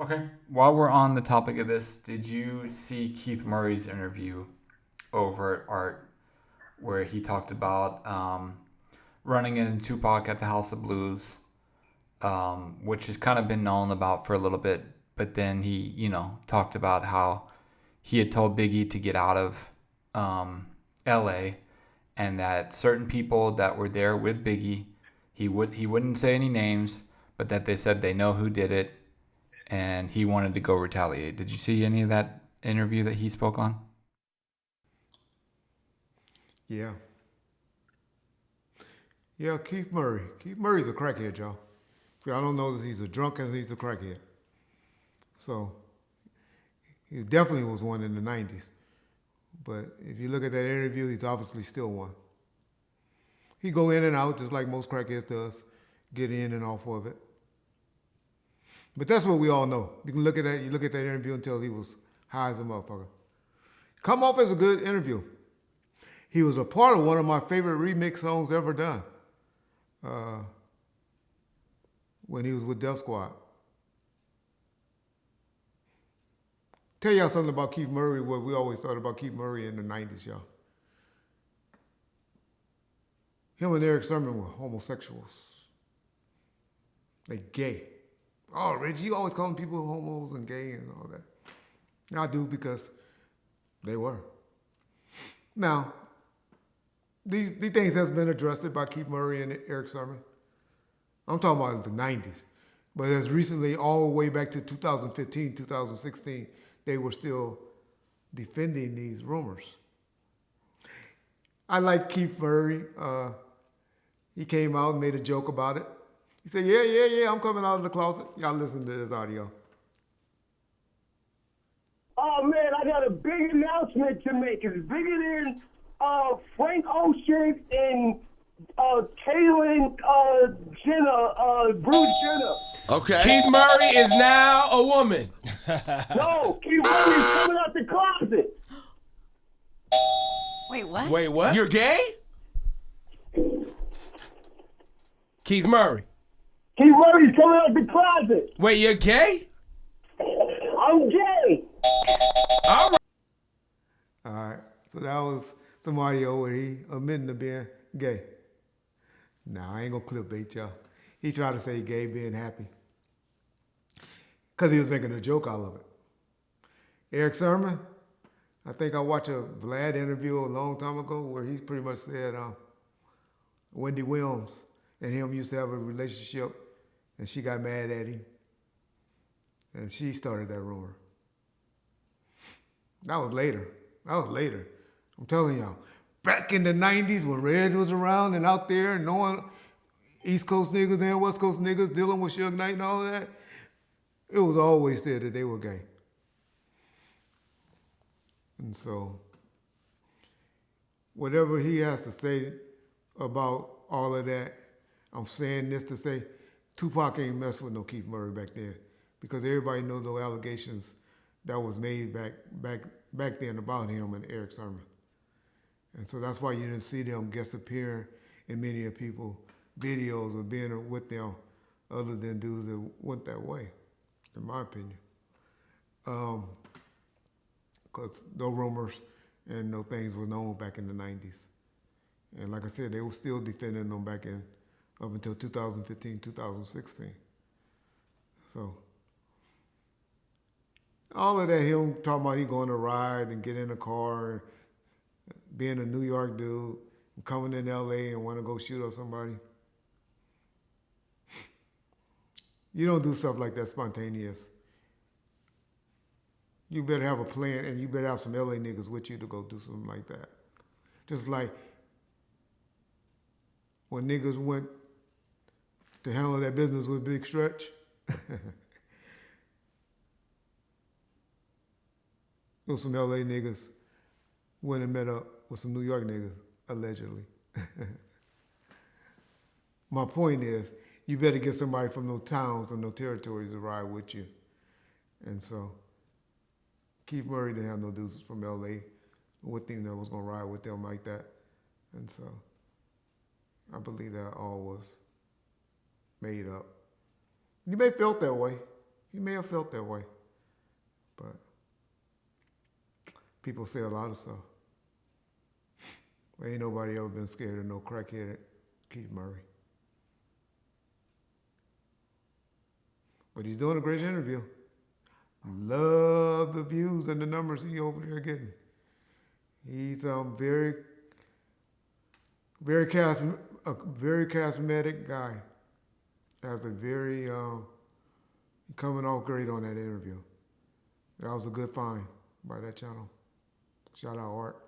Okay. While we're on the topic of this, did you see Keith Murray's interview over at Art where he talked about running into Tupac at the House of Blues, which has kind of been known about for a little bit, but then he, talked about how he had told Biggie to get out of L.A. and that certain people that were there with Biggie, he wouldn't say any names, but that they said they know who did it, and he wanted to go retaliate. Did you see any of that interview that he spoke on? Yeah. Yeah, Keith Murray. Keith Murray's a crackhead, y'all. If y'all don't know that he's a drunk and he's a crackhead. So he definitely was one in the 90s. But if you look at that interview, he's obviously still one. He go in and out just like most crackheads does, get in and off of it. But that's what we all know. You can look at that. You look at that interview and tell he was high as a motherfucker. Come off as a good interview. He was a part of one of my favorite remix songs ever done. When he was with Def Squad. Tell y'all something about Keith Murray, what we always thought about Keith Murray in the 90s, y'all. Him and Eric Sermon were homosexuals. They gay. Oh, Reggie, you always calling people homos and gay and all that. I do because they were. Now, these things have been addressed by Keith Murray and Eric Sermon. I'm talking about the 90s. But as recently, all the way back to 2015, 2016, they were still defending these rumors. I like Keith Murray. He came out and made a joke about it. He said, yeah, I'm coming out of the closet. Y'all listen to this audio. Oh, man, I got a big announcement to make. It's bigger than Frank Ocean and Caitlyn Jenner, Bruce Jenner. Okay. Keith Murray is now a woman. No, Keith Murray's coming out the closet. Wait, what? Wait, what? You're gay? Keith Murray. Keith Murray's coming out the closet. Wait, you're gay? I'm gay. All right. All right. So that was some audio where he admitting to being gay. Nah, I ain't gonna clickbait y'all. He tried to say gay being happy. Because he was making a joke out of it. Eric Sermon, I think I watched a Vlad interview a long time ago where he pretty much said Wendy Williams and him used to have a relationship and she got mad at him. And she started that rumor. That was later. I'm telling y'all. Back in the 90s when Reg was around and out there and knowing East Coast niggas and West Coast niggas dealing with Suge Knight and all of that, it was always said that they were gay. And so, whatever he has to say about all of that, I'm saying this to say, Tupac ain't messed with no Keith Murray back then because everybody knows those allegations that was made back then about him and Eric Sermon. And so that's why you didn't see them guest appearing in many of people's videos of being with them other than dudes that went that way, in my opinion. Because no rumors and no things were known back in the 90s. And like I said, they were still defending them back in up until 2015, 2016. So all of that, him talking about he going to ride and get in a car, being a New York dude, coming in LA and want to go shoot up somebody. You don't do stuff like that spontaneous. You better have a plan and you better have some LA niggas with you to go do something like that. Just like when niggas went to handle that business with Big Stretch. There was some LA niggas went and met up with some New York niggas, allegedly. My point is, you better get somebody from those towns and those territories to ride with you. And so, Keith Murray didn't have no dudes from LA with him that was gonna ride with them like that. And so, I believe that all was made up. You may have felt that way. He may have felt that way, but people say a lot of stuff. But ain't nobody ever been scared of no crackhead Keith Murray. But he's doing a great interview. Love the views and the numbers he over there getting. He's very charismatic guy. Has a very coming off great on that interview. That was a good find by that channel. Shout out Art.